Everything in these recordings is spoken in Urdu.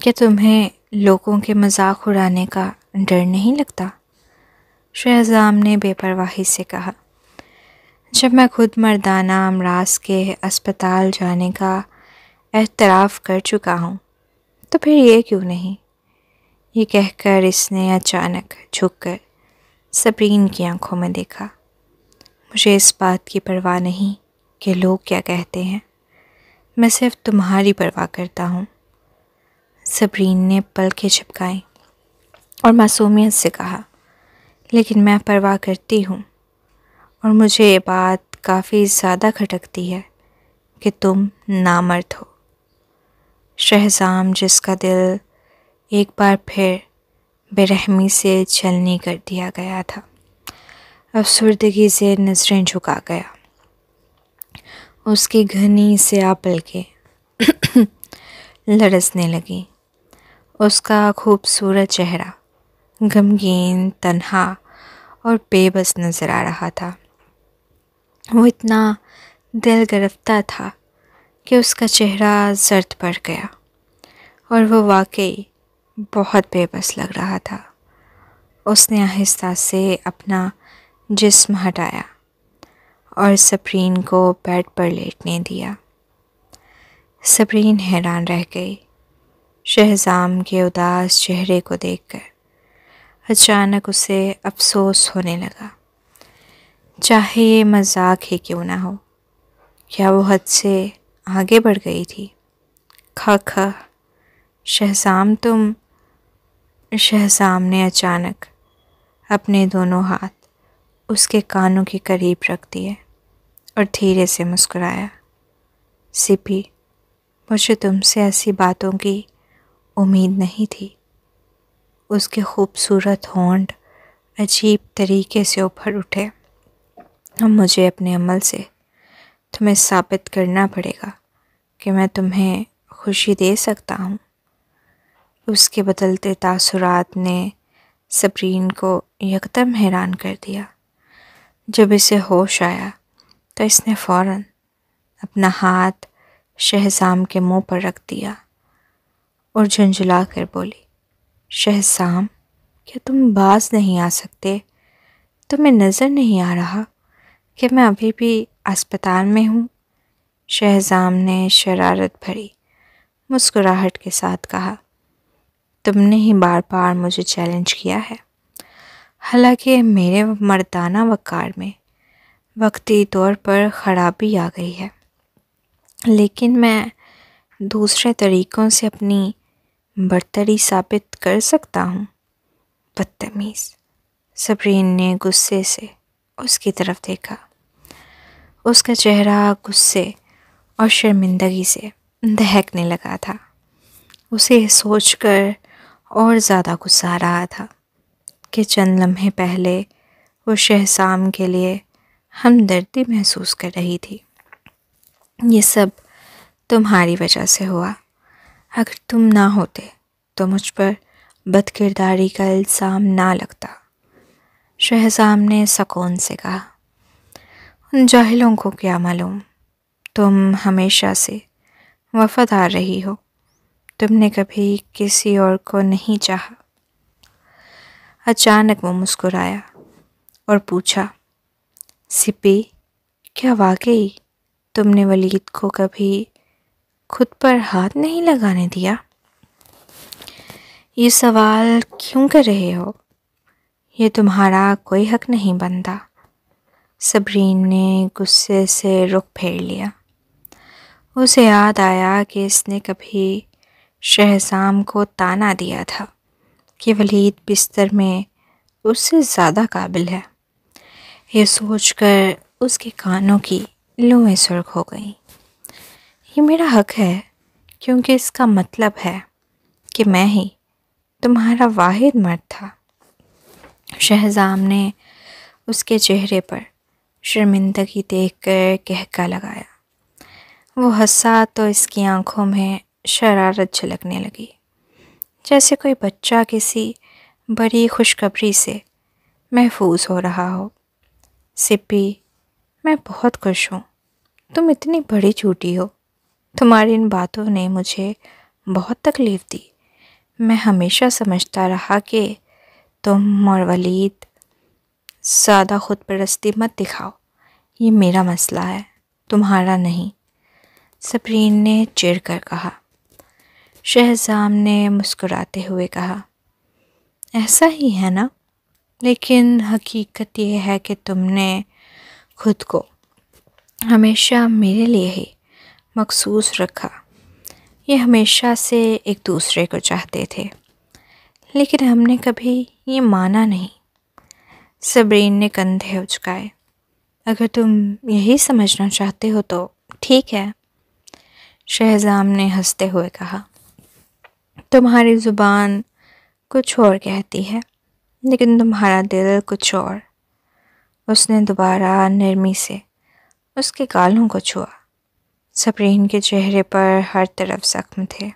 کہ تمہیں لوگوں کے مذاق اڑانے کا ڈر نہیں لگتا؟ شہزام نے بے پرواہی سے کہا۔ جب میں خود مردانہ امراض کے اسپتال جانے کا اعتراف کر چکا ہوں تو پھر یہ کیوں نہیں؟ یہ کہہ کر اس نے اچانک جھک کر صبرین کی آنکھوں میں دیکھا۔ مجھے اس بات کی پرواہ نہیں کہ لوگ کیا کہتے ہیں، میں صرف تمہاری پرواہ کرتا ہوں۔ صبرین نے پلکیں جھپکائیں اور معصومیت سے کہا، لیکن میں پرواہ کرتی ہوں، اور مجھے یہ بات کافی زیادہ کھٹکتی ہے کہ تم نامرد ہو۔ شہزام، جس کا دل ایک بار پھر بے رحمی سے چھلنی کر دیا گیا تھا، افسردگی سے نظریں جھکا گیا۔ اس کی گھنی سیاہ پلکیں لرزنے لگیں۔ اس کا خوبصورت چہرہ غمگین، تنہا اور بے بس نظر آ رہا تھا۔ وہ اتنا دل گرفتہ تھا کہ اس کا چہرہ زرد پڑ گیا، اور وہ واقعی بہت بے بس لگ رہا تھا۔ اس نے آہستہ سے اپنا جسم ہٹایا اور صبرین کو بیڈ پر لیٹنے دیا۔ صبرین حیران رہ گئی، شہزام کے اداس چہرے کو دیکھ کر۔ اچانک اسے افسوس ہونے لگا، چاہے یہ مذاق ہی کیوں نہ ہو۔ کیا وہ حد سے آگے بڑھ گئی تھی؟ کھا شہزام، تم… شہزام نے اچانک اپنے دونوں ہاتھ اس کے کانوں کے قریب رکھ دیے اور دھیرے سے مسکرایا۔ سپی، مجھے تم سے ایسی باتوں کی امید نہیں تھی۔ اس کے خوبصورت ہونٹ عجیب طریقے سے ابھر اٹھے۔ اب مجھے اپنے عمل سے تمہیں ثابت کرنا پڑے گا کہ میں تمہیں خوشی دے سکتا ہوں۔ اس کے بدلتے تاثرات نے صبرین کو یکدم حیران کر دیا۔ جب اسے ہوش آیا تو اس نے فوراً اپنا ہاتھ شہزام کے منہ پر رکھ دیا اور جھنجھلا کر بولی، شہزام، کیا تم باز نہیں آ سکتے؟ تمہیں نظر نہیں آ رہا کہ میں ابھی بھی اسپتال میں ہوں؟ شہزام نے شرارت بھری مسکراہٹ کے ساتھ کہا، تم نے ہی بار بار مجھے چیلنج کیا ہے، حالانکہ میرے مردانہ وقار میں وقتی طور پر خرابی آ گئی ہے، لیکن میں دوسرے طریقوں سے اپنی برتری ثابت کر سکتا ہوں۔ بدتمیز، صبرین نے غصے سے اس کی طرف دیکھا۔ اس کا چہرہ غصے اور شرمندگی سے دہکنے لگا تھا۔ اسے یہ سوچ کر اور زیادہ غصہ آ رہا تھا کہ چند لمحے پہلے وہ شہزام کے لیے ہمدردی محسوس کر رہی تھی۔ یہ سب تمہاری وجہ سے ہوا۔ اگر تم نہ ہوتے تو مجھ پر بد کرداری کا الزام نہ لگتا۔ شہزام نے سکون سے کہا، ان جاہلوں کو کیا معلوم، تم ہمیشہ سے وفادار رہی ہو، تم نے کبھی کسی اور کو نہیں چاہا۔ اچانک وہ مسکرایا اور پوچھا، سپی، کیا واقعی تم نے ولید کو کبھی خود پر ہاتھ نہیں لگانے دیا؟ یہ سوال کیوں کر رہے ہو؟ یہ تمہارا کوئی حق نہیں بنتا۔ صبرین نے غصے سے رخ پھیر لیا۔ اسے یاد آیا کہ اس نے کبھی شہزام کو طعنہ دیا تھا کہ ولید بستر میں اس سے زیادہ قابل ہے۔ یہ سوچ کر اس کے کانوں کی لویں سرخ ہو گئیں۔ یہ میرا حق ہے کیونکہ اس کا مطلب ہے کہ میں ہی تمہارا واحد مرد تھا۔ شہزام نے اس کے چہرے پر شرمندگی دیکھ کر قہقہ لگایا۔ وہ ہنسا تو اس کی آنکھوں میں شرارت جھلکنے لگی، جیسے کوئی بچہ کسی بڑی خوشخبری سے محفوظ ہو رہا ہو۔ سپی، میں بہت خوش ہوں، تم اتنی بڑی جھوٹی ہو۔ تمہاری ان باتوں نے مجھے بہت تکلیف دی، میں ہمیشہ سمجھتا رہا کہ تم اور ولید سادہ خود پرستی مت دکھاؤ، یہ میرا مسئلہ ہے، تمہارا نہیں، صبرین نے چڑ کر کہا۔ شہزام نے مسکراتے ہوئے کہا، ایسا ہی ہے نا، لیکن حقیقت یہ ہے کہ تم نے خود کو ہمیشہ میرے لیے ہی مخصوص رکھا۔ یہ ہمیشہ سے ایک دوسرے کو چاہتے تھے، لیکن ہم نے کبھی یہ مانا نہیں۔ صبرین نے کندھے اچکائے۔ اگر تم یہی سمجھنا چاہتے ہو تو ٹھیک ہے، شہزام نے ہنستے ہوئے کہا، تمہاری زبان کچھ اور کہتی ہے، لیکن تمہارا دل کچھ اور۔ اس نے دوبارہ نرمی سے اس کے گالوں کو چھوا۔ صبرین کے چہرے پر ہر طرف زخم تھے۔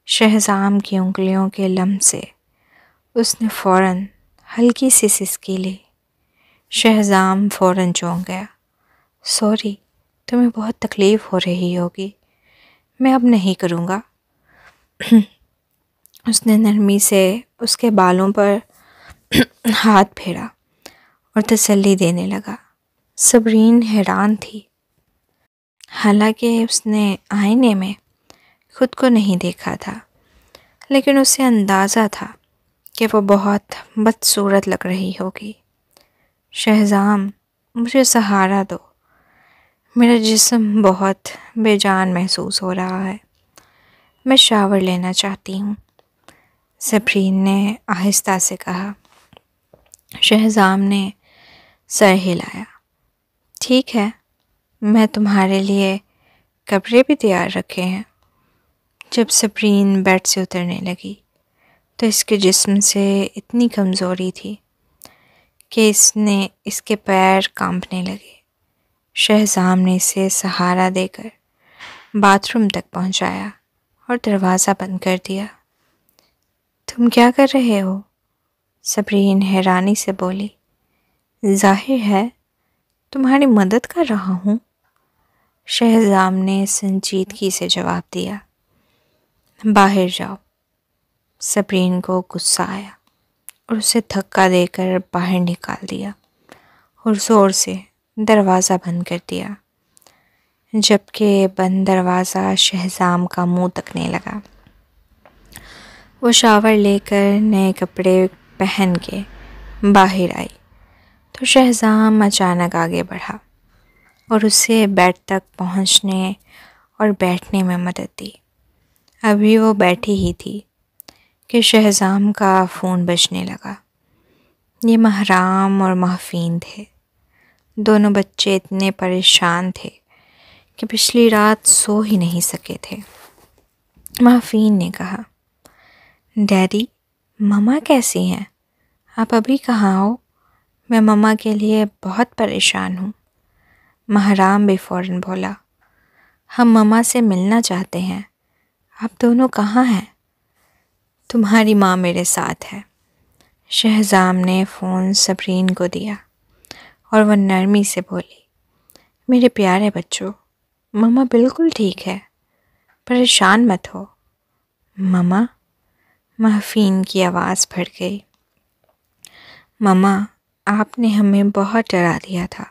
شہزام کی انگلیوں کے لمس سے اس نے فوراً ہلکی سی سسکی لی۔ شہزام فوراً چونک گیا۔ سوری، تمہیں بہت تکلیف ہو رہی ہوگی، میں اب نہیں کروں گا۔ اس نے نرمی سے اس کے بالوں پر ہاتھ پھیرا اور تسلی دینے لگا۔ صبرین حیران تھی، حالانکہ اس نے آئینے میں خود کو نہیں دیکھا تھا، لیکن اسے اندازہ تھا کہ وہ بہت بدصورت لگ رہی ہوگی۔ شہزام، مجھے سہارا دو، میرا جسم بہت بے جان محسوس ہو رہا ہے، میں شاور لینا چاہتی ہوں، صبرین نے آہستہ سے کہا۔ شہزام نے سر ہلایا۔ ٹھیک ہے، میں تمہارے لیے کپڑے بھی تیار رکھے ہیں۔ جب صبرین بیڈ سے اترنے لگی تو اس کے جسم سے اتنی کمزوری تھی کہ اس کے پیر کانپنے لگے۔ شہزام نے اسے سہارا دے کر باتھ روم تک پہنچایا اور دروازہ بند کر دیا۔ تم کیا کر رہے ہو؟ صبرین حیرانی سے بولی۔ ظاہر ہے تمہاری مدد کر رہا ہوں، شہزام نے سنجیدگی سے جواب دیا۔ باہر جاؤ۔ صبرین کو غصہ آیا اور اسے دھکا دے کر باہر نکال دیا اور زور سے دروازہ بند کر دیا، جبکہ بند دروازہ شہزام کا منہ تکنے لگا۔ وہ شاور لے کر نئے کپڑے پہن کے باہر آئی تو شہزام اچانک آگے بڑھا اور اسے بیڈ تک پہنچنے اور بیٹھنے میں مدد دی۔ ابھی وہ بیٹھی ہی تھی کہ شہزام کا فون بجنے لگا۔ یہ مہرام اور محفین تھے۔ دونوں بچے اتنے پریشان تھے کہ پچھلی رات سو ہی نہیں سکے تھے۔ محفین نے کہا، ڈیڈی، مما کیسی ہیں؟ آپ ابھی کہاں ہو؟ میں مما کے لیے بہت پریشان ہوں۔ مہرام بھی فوراً بولا، ہم مما سے ملنا چاہتے ہیں، آپ دونوں کہاں ہیں؟ تمہاری ماں میرے ساتھ ہے۔ شہزام نے فون صبرین کو دیا اور وہ نرمی سے بولی، میرے پیارے بچوں، مما بالکل ٹھیک ہے، پریشان مت ہو۔ مما، محفین کی آواز پھٹ گئی۔ مما، آپ نے ہمیں بہت ڈرا دیا تھا۔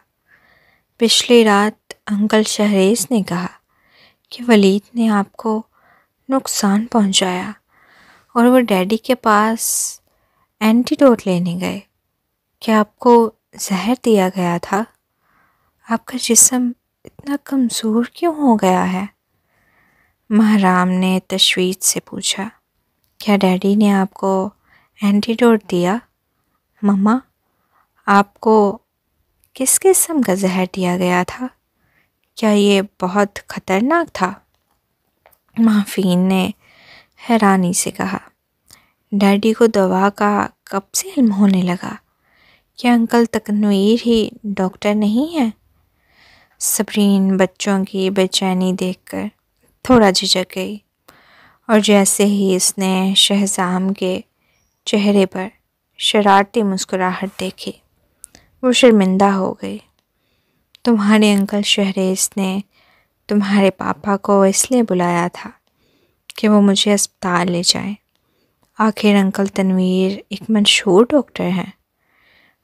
پچھلی رات انکل شہریز نے کہا کہ ولید نے آپ کو نقصان پہنچایا اور وہ ڈیڈی کے پاس اینٹیڈوٹ لینے گئے۔ کیا آپ کو زہر دیا گیا تھا؟ آپ کا جسم اتنا کمزور کیوں ہو گیا ہے؟ مہرام نے تشویش سے پوچھا، کیا ڈیڈی نے آپ کو اینٹیڈوٹ دیا؟ مما، آپ کو کس قسم کا زہر دیا گیا تھا؟ کیا یہ بہت خطرناک تھا؟ محفین نے حیرانی سے کہا، ڈیڈی کو دوا کا کب سے علم ہونے لگا؟ کیا انکل تکنویر ہی ڈاکٹر نہیں ہیں؟ صبرین بچوں کی بے چینی دیکھ کر تھوڑا جھجک گئی، اور جیسے ہی اس نے شہزام کے چہرے پر شرارتی مسکراہٹ دیکھی، وہ شرمندہ ہو گئی۔ تمہارے انکل شہریز نے تمہارے پاپا کو اس لیے بلایا تھا کہ وہ مجھے اسپتال لے جائیں، آخر انکل تنویر ایک مشہور ڈاکٹر ہیں،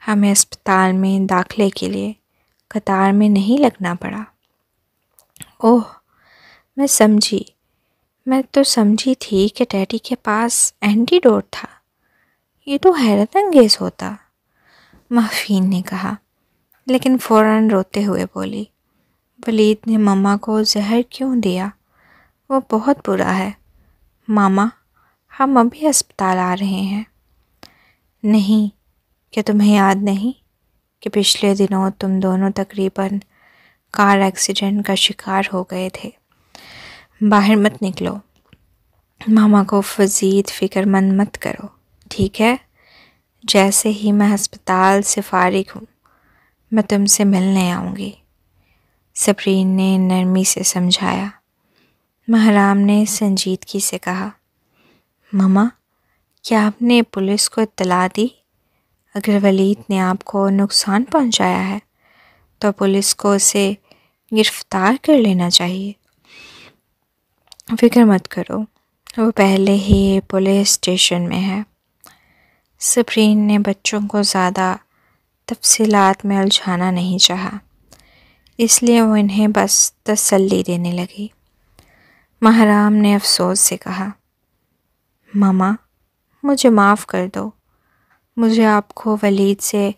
ہمیں اسپتال میں داخلے کے لیے قطار میں نہیں لگنا پڑا۔ اوہ، میں تو سمجھی تھی کہ ڈیڈی کے پاس اینٹی ڈوٹ تھا، یہ تو حیرت انگیز ہوتا، محفین نے کہا، لیکن فوراً روتے ہوئے بولی، ولید نے مما کو زہر کیوں دیا؟ وہ بہت برا ہے ماما، ہم ابھی اسپتال آ رہے ہیں۔ نہیں، کہ تمہیں یاد نہیں کہ پچھلے دنوں تم دونوں تقریباً کار ایکسیڈنٹ کا شکار ہو گئے تھے؟ باہر مت نکلو، ماما کو مزید فکر مند مت کرو، ٹھیک ہے؟ جیسے ہی میں ہسپتال سے فارغ ہوں میں تم سے ملنے آؤں گی، صبرین نے نرمی سے سمجھایا۔ مہرام نے سنجیدگی سے کہا، ماما، کیا آپ نے پولیس کو اطلاع دی؟ اگر ولید نے آپ کو نقصان پہنچایا ہے تو پولیس کو اسے گرفتار کر لینا چاہیے۔ فکر مت کرو، وہ پہلے ہی پولیس اسٹیشن میں ہے۔ صبرین نے بچوں کو زیادہ تفصیلات میں الجھانا نہیں چاہا، اس لیے وہ انہیں بس تسلی دینے لگی۔ مہرام نے افسوس سے کہا، ماما، مجھے معاف کر دو، مجھے آپ کو ولید سے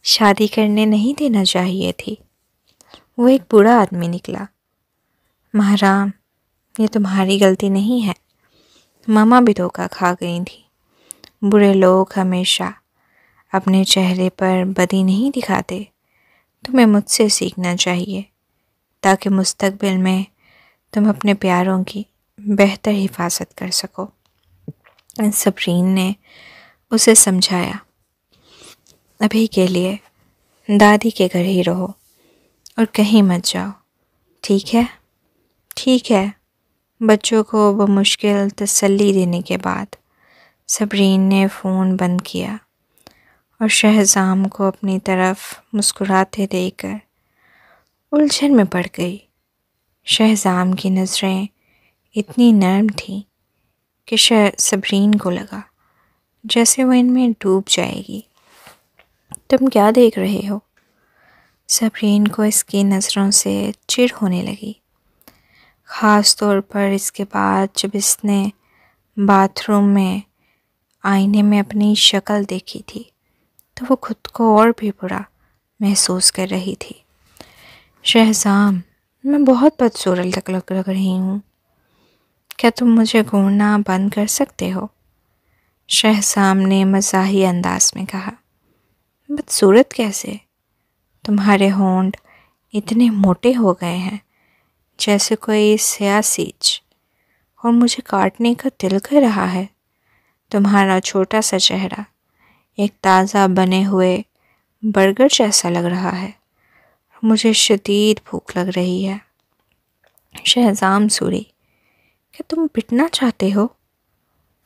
شادی کرنے نہیں دینا چاہیے تھی، وہ ایک برا آدمی نکلا۔ مہرام، یہ تمہاری غلطی نہیں ہے، ماما بھی دھوکہ کھا گئی تھی۔ برے لوگ ہمیشہ اپنے چہرے پر بدی نہیں دکھاتے، تمہیں مجھ سے سیکھنا چاہیے تاکہ مستقبل میں تم اپنے پیاروں کی بہتر حفاظت کر سکو۔ صبرین نے اسے سمجھایا، ابھی کے لیے دادی کے گھر ہی رہو اور کہیں مت جاؤ، ٹھیک ہے؟ ٹھیک ہے۔ بچوں کو بمشکل تسلی دینے کے بعد صبرین نے فون بند کیا اور شہزام کو اپنی طرف مسکراتے دیکھ کر الجھن میں پڑ گئی۔ شہزام کی نظریں اتنی نرم تھیں کہ صبرین کو لگا جیسے وہ ان میں ڈوب جائے گی۔ تم کیا دیکھ رہے ہو؟ صبرین کو اس کی نظروں سے چڑ ہونے لگی، خاص طور پر اس کے بعد جب اس نے باتھ روم میں آئینے میں اپنی شکل دیکھی تھی تو وہ خود کو اور بھی برا محسوس کر رہی تھی۔ شہزام، میں بہت بدصورت لگ رہی ہوں، کیا تم مجھے گھورنا بند کر سکتے ہو؟ شہزام نے مزاحیہ انداز میں کہا، بدصورت کیسے؟ تمہارے ہونٹ اتنے موٹے ہو گئے ہیں جیسے کوئی سیاہ سیج، اور مجھے کاٹنے کا دل کر رہا ہے۔ تمہارا چھوٹا سا چہرہ ایک تازہ بنے ہوئے برگر جیسا لگ رہا ہے، مجھے شدید بھوک لگ رہی ہے۔ شہزام سوری، کیا تم پٹنا چاہتے ہو؟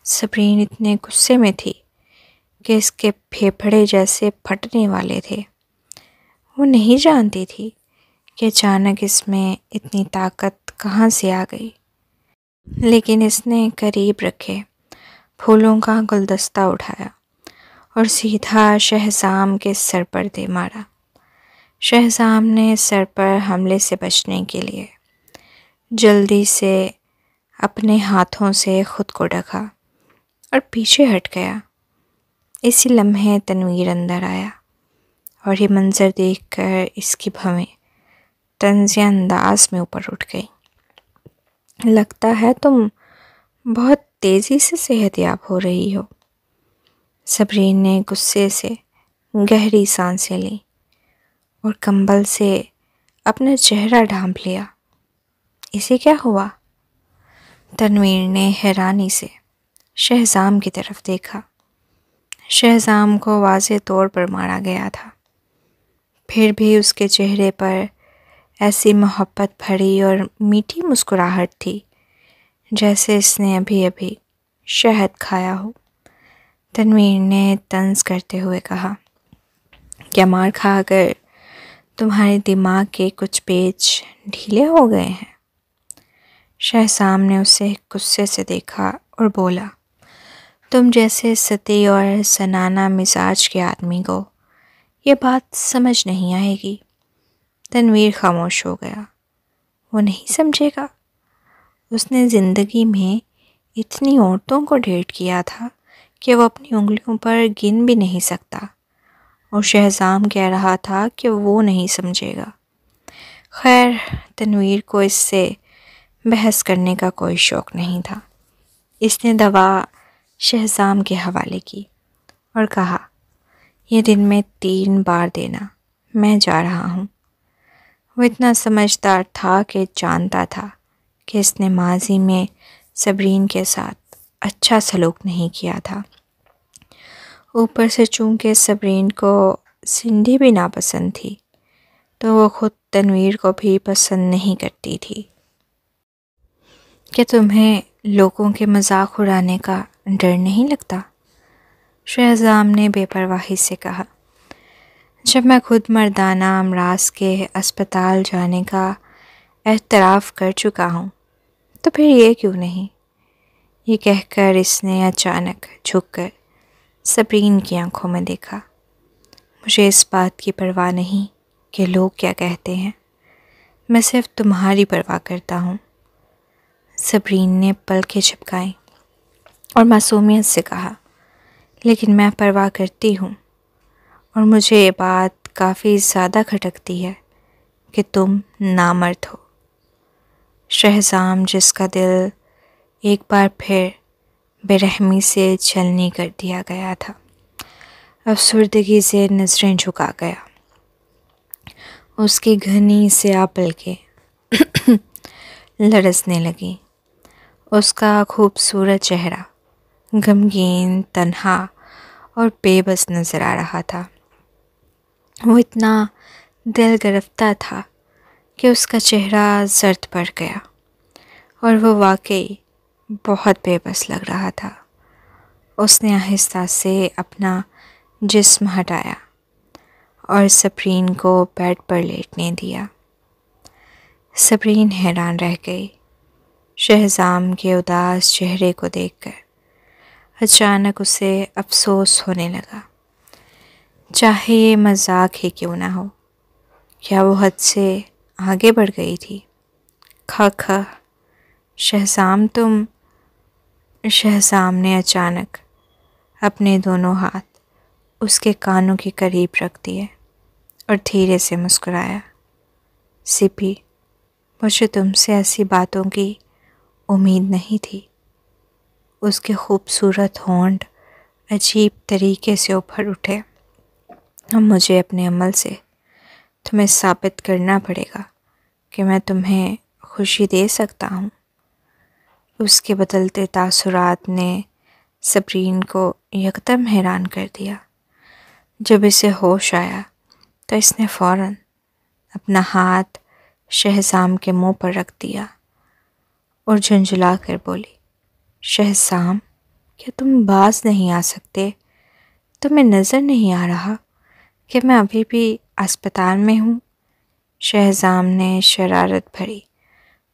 صبرین اتنے غصے میں تھی کہ اس کے پھیپھڑے جیسے پھٹنے والے تھے۔ وہ نہیں جانتی تھی کہ اچانک اس میں اتنی طاقت کہاں سے آ گئی، لیکن اس نے قریب رکھے پھولوں کا گلدستہ اٹھایا اور سیدھا شہزام کے سر پر دے مارا۔ شہزام نے سر پر حملے سے بچنے کے لیے جلدی سے اپنے ہاتھوں سے خود کو ڈھکا اور پیچھے ہٹ گیا۔ اسی لمحے تنویر اندر آیا اور یہ منظر دیکھ کر اس کی بھویں طنزیہ انداز میں اوپر اٹھ گئی۔ لگتا ہے تم بہت تیزی سے صحت یاب ہو رہی ہو۔ صبرین نے غصے سے گہری سانسیں لیں اور کمبل سے اپنا چہرہ ڈھانپ لیا۔ اسے کیا ہوا؟ تنویر نے حیرانی سے شہزام کی طرف دیکھا۔ شہزام کو واضح طور پر مارا گیا تھا، پھر بھی اس کے چہرے پر ایسی محبت بھری اور میٹھی مسکراہٹ تھی جیسے اس نے ابھی ابھی شہد کھایا ہو۔ تنویر نے طنز کرتے ہوئے کہا، کیا مار کھا کر تمہارے دماغ کے کچھ پیچ ڈھیلے ہو گئے ہیں؟ شہزام نے اسے غصے سے دیکھا اور بولا، تم جیسے سطحی اور سنانہ مزاج کے آدمی کو یہ بات سمجھ نہیں آئے گی۔ تنویر خاموش ہو گیا۔ وہ نہیں سمجھے گا؟ اس نے زندگی میں اتنی عورتوں کو ڈیٹ کیا تھا کہ وہ اپنی انگلیوں پر گن بھی نہیں سکتا، اور شہزام کہہ رہا تھا کہ وہ نہیں سمجھے گا۔ خیر، تنویر کو اس سے بحث کرنے کا کوئی شوق نہیں تھا۔ اس نے دوا شہزام کے حوالے کی اور کہا، یہ دن میں 3 بار دینا، میں جا رہا ہوں۔ وہ اتنا سمجھدار تھا کہ جانتا تھا کہ اس نے ماضی میں صبرین کے ساتھ اچھا سلوک نہیں کیا تھا۔ اوپر سے چونکہ صبرین کو سنڈی بھی ناپسند تھی، تو وہ خود تنویر کو بھی پسند نہیں کرتی تھی۔ کہ تمہیں لوگوں کے مذاق اڑانے کا ڈر نہیں لگتا؟ شہزام نے بے پرواہی سے کہا، جب میں خود مردانہ امراض کے اسپتال جانے کا اعتراف کر چکا ہوں تو پھر یہ کیوں نہیں؟ یہ کہہ کر اس نے اچانک جھک کر صبرین کی آنکھوں میں دیکھا۔ مجھے اس بات کی پرواہ نہیں کہ لوگ کیا کہتے ہیں، میں صرف تمہاری پرواہ کرتا ہوں۔ صبرین نے پلکیں جھپکائیں اور معصومیت سے کہا، لیکن میں پرواہ کرتی ہوں، اور مجھے یہ بات کافی زیادہ کھٹکتی ہے کہ تم نامرد ہو۔ شہزام، جس کا دل ایک بار پھر بے رحمی سے چھلنی کر دیا گیا تھا، افسردگی سے نظریں جھکا گیا۔ اس کی گھنی سیاہ پلکیں لرزنے لگیں۔ اس کا خوبصورت چہرہ غمگین، تنہا اور بے بس نظر آ رہا تھا۔ وہ اتنا دل گرفتہ تھا کہ اس کا چہرہ زرد پڑ گیا، اور وہ واقعی بہت بے بس لگ رہا تھا۔ اس نے آہستہ سے اپنا جسم ہٹایا اور صبرین کو بیڈ پر لیٹنے دیا۔ صبرین حیران رہ گئی، شہزام کے اداس چہرے کو دیکھ کر۔ اچانک اسے افسوس ہونے لگا، چاہے یہ مذاق ہی کیوں نہ ہو، کیا وہ حد سے آگے بڑھ گئی تھی؟ شہزام شہزام نے اچانک اپنے دونوں ہاتھ اس کے کانوں کے قریب رکھ دیے اور دھیرے سے مسکرایا۔ سپی، مجھے تم سے ایسی باتوں کی امید نہیں تھی۔ اس کے خوبصورت ہونٹ عجیب طریقے سے ابھر اٹھے۔ اب مجھے اپنے عمل سے تمہیں ثابت کرنا پڑے گا کہ میں تمہیں خوشی دے سکتا ہوں۔ اس کے بدلتے تاثرات نے صبرین کو یکدم حیران کر دیا۔ جب اسے ہوش آیا تو اس نے فوراً اپنا ہاتھ شہزام کے منہ پر رکھ دیا اور جھنجھلا کر بولی، شہزام، کیا تم باز نہیں آ سکتے؟ تمہیں نظر نہیں آ رہا کہ میں ابھی بھی اسپتال میں ہوں؟ شہزام نے شرارت بھری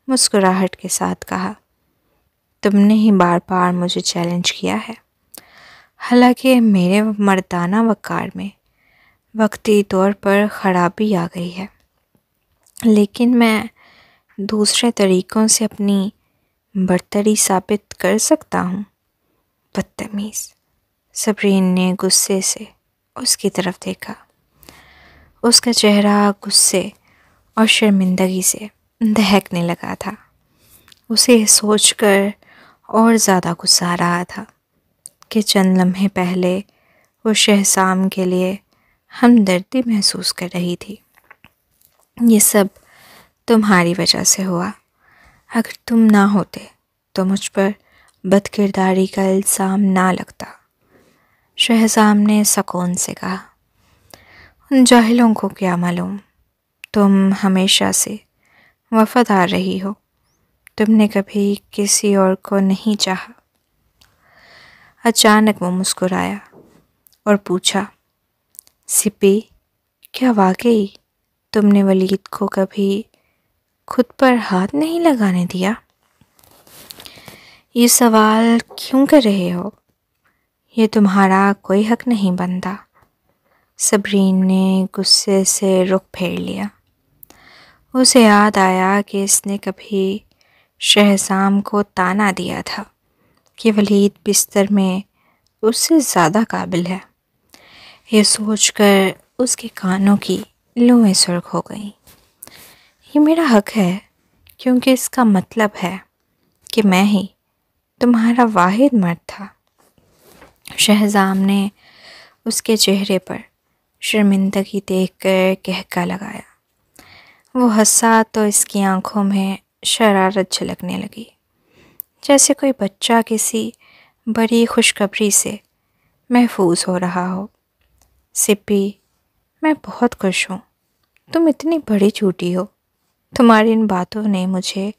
مسکراہٹ کے ساتھ کہا، تم نے ہی بار بار مجھے چیلنج کیا ہے، حالانکہ میرے مردانہ وقار میں وقتی طور پر خرابی آ گئی ہے، لیکن میں دوسرے طریقوں سے اپنی برتری ثابت کر سکتا ہوں۔ بدتمیز، صبرین نے غصے سے اس کی طرف دیکھا۔ اس کا چہرہ غصے اور شرمندگی سے دہکنے لگا تھا۔ اسے سوچ کر اور زیادہ غصہ آ رہا تھا کہ چند لمحے پہلے وہ شہزام کے لیے ہمدردی محسوس کر رہی تھی۔ یہ سب تمہاری وجہ سے ہوا۔ اگر تم نہ ہوتے تو مجھ پر بد کرداری کا الزام نہ لگتا۔ شہزام نے سکون سے کہا، ان جاہلوں کو کیا معلوم، تم ہمیشہ سے وفادار رہی ہو، تم نے کبھی کسی اور کو نہیں چاہا۔ اچانک وہ مسکرایا اور پوچھا، سپی، کیا واقعی تم نے ولید کو کبھی خود پر ہاتھ نہیں لگانے دیا؟ یہ سوال کیوں کر رہے ہو؟ یہ تمہارا کوئی حق نہیں بنتا۔ صبرین نے غصے سے رخ پھیر لیا۔ اسے یاد آیا کہ اس نے کبھی شہزام کو طعنہ دیا تھا کہ ولید بستر میں اس سے زیادہ قابل ہے۔ یہ سوچ کر اس کے کانوں کی لویں سرخ ہو گئیں۔ یہ میرا حق ہے کیونکہ اس کا مطلب ہے کہ میں ہی تمہارا واحد مرد تھا۔ شہزام نے اس کے چہرے پر شرمندگی دیکھ کر قہقہ لگایا۔ وہ ہنسا تو اس کی آنکھوں میں شرارت جھلکنے لگی، جیسے کوئی بچہ کسی بڑی خوشخبری سے محفوظ ہو رہا ہو۔ سپی، میں بہت خوش ہوں، تم اتنی بڑی جھوٹی ہو۔ تمہاری ان باتوں نے مجھے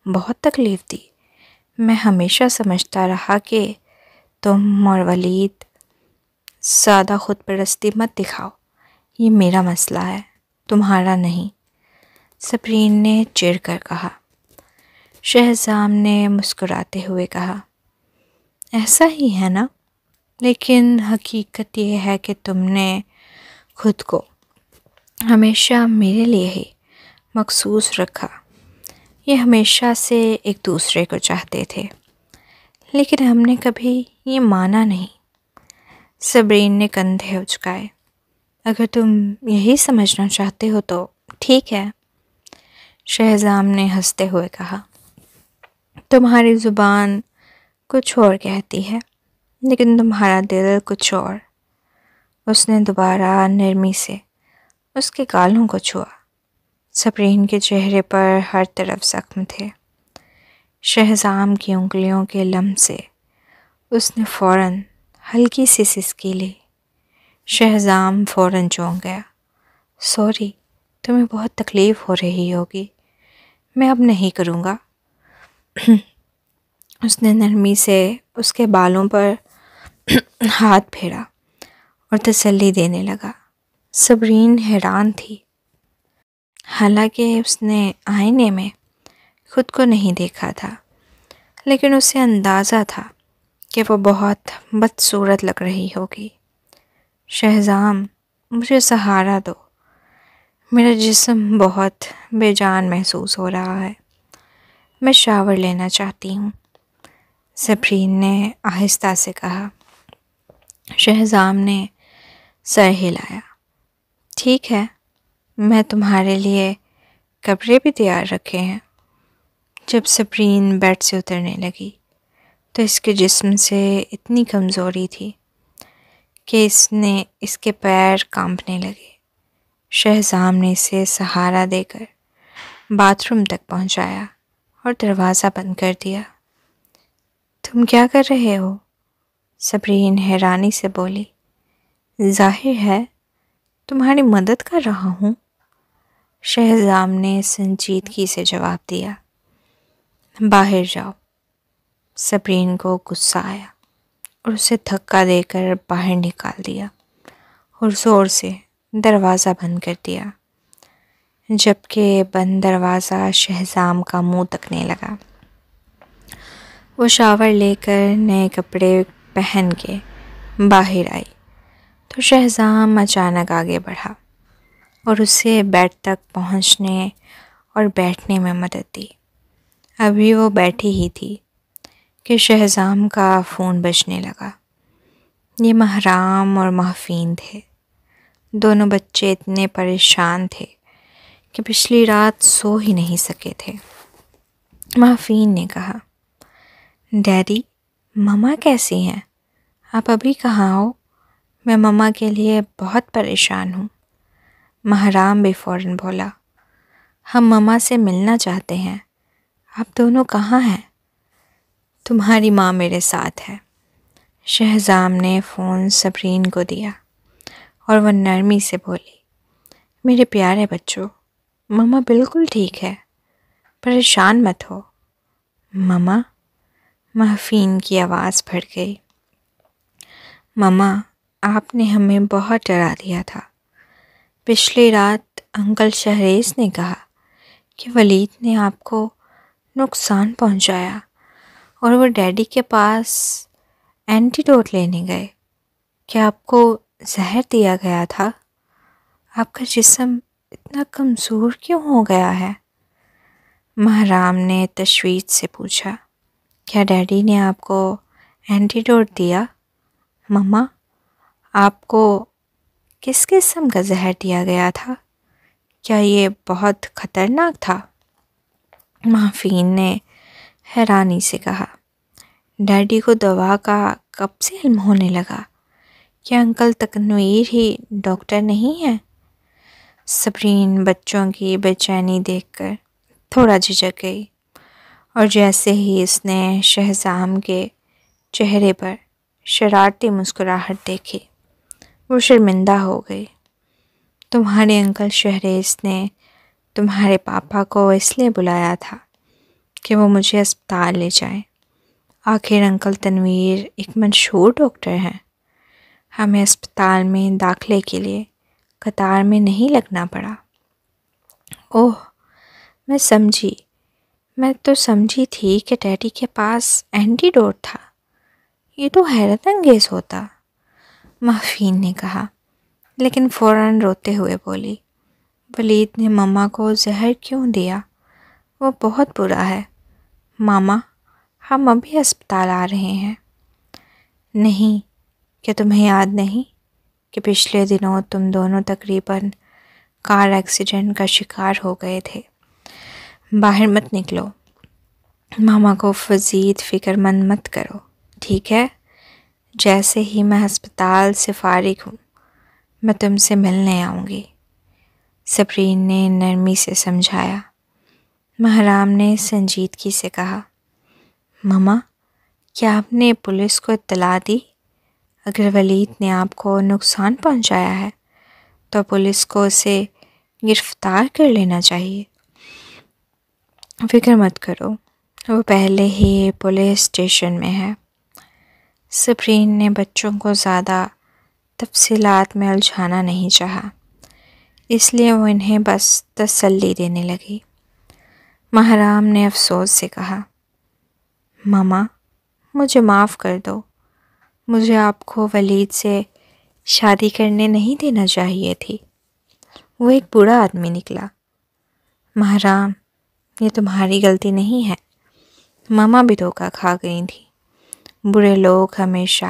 بہت تکلیف دی۔ میں ہمیشہ سمجھتا رہا کہ تم اور ولید زیادہ خود پرستی مت دکھاؤ، یہ میرا مسئلہ ہے، تمہارا نہیں، صبرین نے چڑ کر کہا۔ شہزام نے مسکراتے ہوئے کہا، ایسا ہی ہے نا، لیکن حقیقت یہ ہے کہ تم نے خود کو ہمیشہ میرے لیے ہی مخصوص رکھا۔ یہ ہمیشہ سے ایک دوسرے کو چاہتے تھے، لیکن ہم نے کبھی یہ مانا نہیں۔ صبرین نے کندھے اچکائے۔ اگر تم یہی سمجھنا چاہتے ہو تو ٹھیک ہے، شہزام نے ہنستے ہوئے کہا۔ تمہاری زبان کچھ اور کہتی ہے، لیکن تمہارا دل کچھ اور۔ اس نے دوبارہ نرمی سے اس کے گالوں کو چھوا۔ صبرین کے چہرے پر ہر طرف زخم تھے۔ شہزام کی انگلیوں کے لمس سے اس نے فوراً ہلکی سی سسکی لی۔ شہزام فوراً چونک گیا۔ سوری، تمہیں بہت تکلیف ہو رہی ہوگی، میں اب نہیں کروں گا۔ اس نے نرمی سے اس کے بالوں پر ہاتھ پھیرا اور تسلی دینے لگا۔ صبرین حیران تھی، حالانکہ اس نے آئینے میں خود کو نہیں دیکھا تھا، لیکن اسے اندازہ تھا کہ وہ بہت بدصورت لگ رہی ہوگی۔ شہزام، مجھے سہارا دو، میرا جسم بہت بے جان محسوس ہو رہا ہے، میں شاور لینا چاہتی ہوں، صبرین نے آہستہ سے کہا۔ شہزام نے سر ہلایا۔ ٹھیک ہے، میں تمہارے لیے کپڑے بھی تیار رکھے ہیں۔ جب صبرین بیڈ سے اترنے لگی تو اس کے جسم سے اتنی کمزوری تھی کہ اس کے پیر کانپنے لگے۔ شہزام نے اسے سہارا دے کر باتھ روم تک پہنچایا اور دروازہ بند کر دیا۔ تم کیا کر رہے ہو؟ صبرین حیرانی سے بولی۔ ظاہر ہے تمہاری مدد کر رہا ہوں، شہزام نے سنجیدگی سے جواب دیا۔ باہر جاؤ۔ صبرین کو غصہ آیا اور اسے دھکا دے کر باہر نکال دیا اور زور سے دروازہ بند کر دیا، جبکہ بند دروازہ شہزام کا منہ تکنے لگا۔ وہ شاور لے کر نئے کپڑے پہن کے باہر آئی تو شہزام اچانک آگے بڑھا اور اسے بیڈ تک پہنچنے اور بیٹھنے میں مدد دی۔ ابھی وہ بیٹھی ہی تھی کہ شہزام کا فون بجنے لگا۔ یہ محرام اور محفین تھے۔ دونوں بچے اتنے پریشان تھے کہ پچھلی رات سو ہی نہیں سکے تھے۔ محفین نے کہا، ڈیڈی، مما کیسی ہیں؟ آپ ابھی کہاں ہو؟ میں مما کے لیے بہت پریشان ہوں۔ محرام بھی فوراً بولا، ہم مما سے ملنا چاہتے ہیں، آپ دونوں کہاں ہیں؟ تمہاری ماں میرے ساتھ ہے۔ شہزام نے فون صبرین کو دیا اور وہ نرمی سے بولی، میرے پیارے بچوں، مما بالکل ٹھیک ہے، پریشان مت ہو۔ مما، محفین کی آواز پھٹ گئی۔ مما، آپ نے ہمیں بہت ڈرا دیا تھا۔ پچھلی رات انکل شہریز نے کہا کہ ولید نے آپ کو نقصان پہنچایا اور وہ ڈیڈی کے پاس اینٹیڈوٹ لینے گئے؟ کیا آپ کو زہر دیا گیا تھا؟ آپ کا جسم اتنا کمزور کیوں ہو گیا ہے؟ مہرام نے تشویش سے پوچھا۔ کیا ڈیڈی نے آپ کو اینٹیڈوٹ دیا؟ مما، آپ کو کس قسم کا زہر دیا گیا تھا؟ کیا یہ بہت خطرناک تھا؟ محفین نے حیرانی سے کہا۔ ڈیڈی کو دوا کا کب سے علم ہونے لگا؟ کیا انکل تنویر ہی ڈاکٹر نہیں ہے؟ صبرین بچوں کی بے چینی دیکھ کر تھوڑا جھجک گئی، اور جیسے ہی اس نے شہزام کے چہرے پر شرارتی مسکراہٹ دیکھی، وہ شرمندہ ہو گئی۔ تمہارے انکل شہریز نے تمہارے پاپا کو اس لیے بلایا تھا کہ وہ مجھے اسپتال لے جائیں۔ آخر انکل تنویر ایک مشہور ڈاکٹر ہیں، ہمیں اسپتال میں داخلے کے لیے قطار میں نہیں لگنا پڑا۔ اوہ، میں سمجھی، میں تو سمجھی تھی کہ ڈیڈی کے پاس اینٹیڈوٹ تھا۔ یہ تو حیرت انگیز ہوتا، محفین نے کہا، لیکن فوراً روتے ہوئے بولی، ولید نے مما کو زہر کیوں دیا؟ وہ بہت برا ہے۔ ماما، ہم ابھی اسپتال آ رہے ہیں۔ نہیں، کہ تمہیں یاد نہیں کہ پچھلے دنوں تم دونوں تقریباً کار ایکسیڈنٹ کا شکار ہو گئے تھے؟ باہر مت نکلو، ماما کو مزید فکر مند مت کرو، ٹھیک ہے؟ جیسے ہی میں ہسپتال سے فارغ ہوں میں تم سے ملنے آؤں گی، صبرین نے نرمی سے سمجھایا۔ مہرام نے سنجیدگی سے کہا، ماما، کیا آپ نے پولیس کو اطلاع دی؟ اگر ولید نے آپ کو نقصان پہنچایا ہے تو پولیس کو اسے گرفتار کر لینا چاہیے۔ فکر مت کرو، وہ پہلے ہی پولیس اسٹیشن میں ہے۔ صبرین نے بچوں کو زیادہ تفصیلات میں الجھانا نہیں چاہا، اس لیے وہ انہیں بس تسلی دینے لگی۔ مہرام نے افسوس سے کہا، ماما، مجھے معاف کر دو، مجھے آپ کو ولید سے شادی کرنے نہیں دینا چاہیے تھی۔ وہ ایک برا آدمی نکلا۔ مہرام، یہ تمہاری غلطی نہیں ہے، ماما بھی دھوکہ کھا گئی تھی۔ برے لوگ ہمیشہ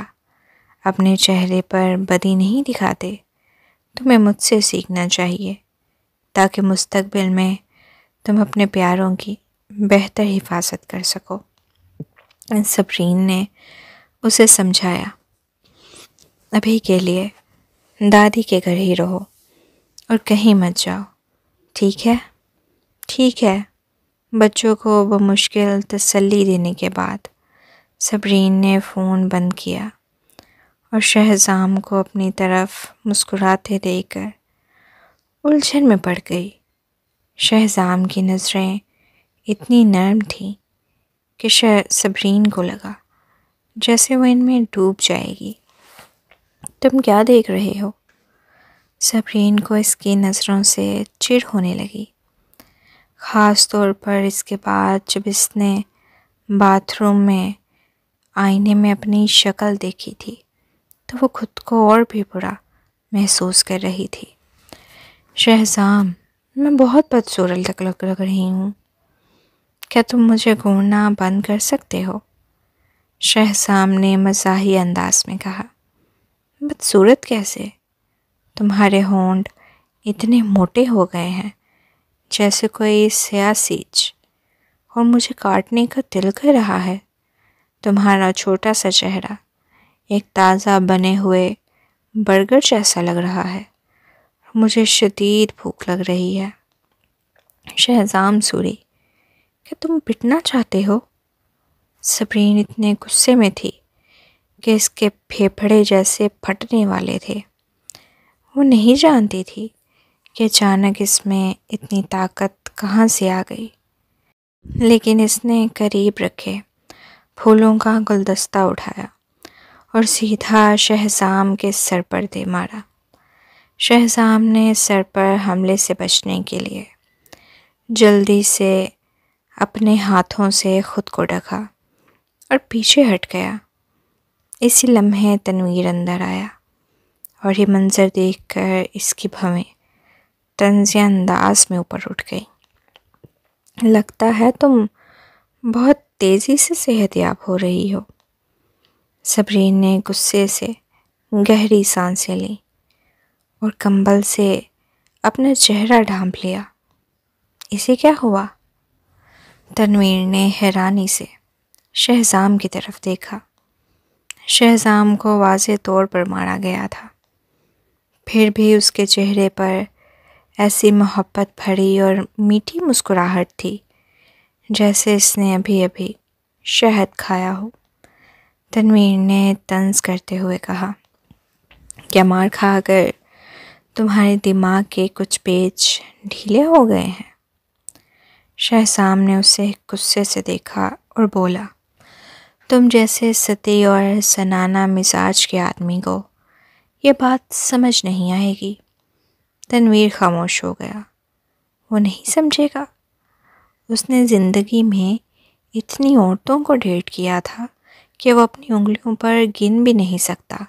اپنے چہرے پر بدی نہیں دکھاتے۔ تمہیں مجھ سے سیکھنا چاہیے تاکہ مستقبل میں تم اپنے پیاروں کی بہتر حفاظت کر سکو۔ صبرین نے اسے سمجھایا، ابھی کے لیے دادی کے گھر ہی رہو اور کہیں مت جاؤ، ٹھیک ہے؟ ٹھیک ہے۔ بچوں کو بمشکل تسلی دینے کے بعد صبرین نے فون بند کیا اور شہزام کو اپنی طرف مسکراتے دیکھ کر الجھن میں پڑ گئی۔ شہزام کی نظریں اتنی نرم تھیں کہ صبرین کو لگا جیسے وہ ان میں ڈوب جائے گی۔ تم کیا دیکھ رہے ہو؟ صبرین کو اس کی نظروں سے چڑ ہونے لگی، خاص طور پر اس کے بعد جب اس نے باتھ روم میں آئینے میں اپنی شکل دیکھی تھی تو وہ خود کو اور بھی برا محسوس کر رہی تھی۔ شہزام، میں بہت بدصورت لگ رہی ہوں، کیا تم مجھے گھورنا بند کر سکتے ہو؟ شہزام نے مزاحی انداز میں کہا۔ بدصورت کیسے؟ تمہارے ہونٹ اتنے موٹے ہو گئے ہیں جیسے کوئی سیاہ سیج، اور مجھے کاٹنے کا دل کر رہا ہے۔ تمہارا چھوٹا سا چہرہ ایک تازہ بنے ہوئے برگر جیسا لگ رہا ہے، مجھے شدید بھوک لگ رہی ہے۔ شہزام سوری، کیا تم پٹنا چاہتے ہو؟ صبرین اتنے غصے میں تھی کہ اس کے پھیپھڑے جیسے پھٹنے والے تھے۔ وہ نہیں جانتی تھی کہ اچانک اس میں اتنی طاقت کہاں سے آ گئی، لیکن اس نے قریب رکھے پھولوں کا گلدستہ اٹھایا اور سیدھا شہزام کے سر پر دے مارا۔ شہزام نے سر پر حملے سے بچنے کے لیے جلدی سے اپنے ہاتھوں سے خود کو ڈھکا اور پیچھے ہٹ گیا۔ اسی لمحے تنویر اندر آیا اور یہ منظر دیکھ کر اس کی بھویں طنزیہ انداز میں اوپر اٹھ گئی۔ لگتا ہے تم بہت تیزی سے صحت یاب ہو رہی ہو۔ صبرین نے غصے سے گہری سانسیں لیں اور کمبل سے اپنا چہرہ ڈھانپ لیا۔ اسے کیا ہوا؟ تنویر نے حیرانی سے شہزام کی طرف دیکھا۔ شہزام کو واضح طور پر مارا گیا تھا، پھر بھی اس کے چہرے پر ایسی محبت بھری اور میٹھی مسکراہٹ تھی جیسے اس نے ابھی ابھی شہد کھایا ہو۔ تنویر نے طنز کرتے ہوئے کہا، کیا مار کھا کر تمہارے دماغ کے کچھ پیچ ڈھیلے ہو گئے ہیں؟ شہزام نے اسے غصے سے دیکھا اور بولا، تم جیسے سطحی اور سنانہ مزاج کے آدمی کو یہ بات سمجھ نہیں آئے گی۔ تنویر خاموش ہو گیا۔ وہ نہیں سمجھے گا؟ اس نے زندگی میں اتنی عورتوں کو ڈیٹ کیا تھا کہ وہ اپنی انگلیوں پر گن بھی نہیں سکتا،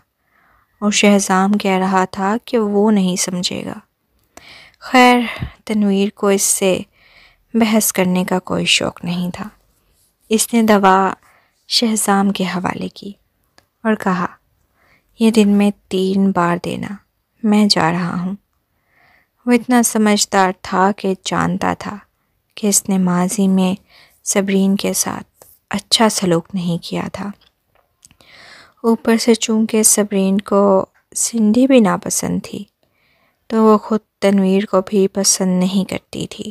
اور شہزام کہہ رہا تھا کہ وہ نہیں سمجھے گا۔ خیر، تنویر کو اس سے بحث کرنے کا کوئی شوق نہیں تھا۔ اس نے دوا شہزام کے حوالے کی اور کہا، یہ دن میں 3 بار دینا، میں جا رہا ہوں۔ وہ اتنا سمجھدار تھا کہ جانتا تھا کہ اس نے ماضی میں صبرین کے ساتھ اچھا سلوک نہیں کیا تھا۔ اوپر سے چونکہ صبرین کو سنڈی بھی ناپسند تھی، تو وہ خود تنویر کو بھی پسند نہیں کرتی تھی۔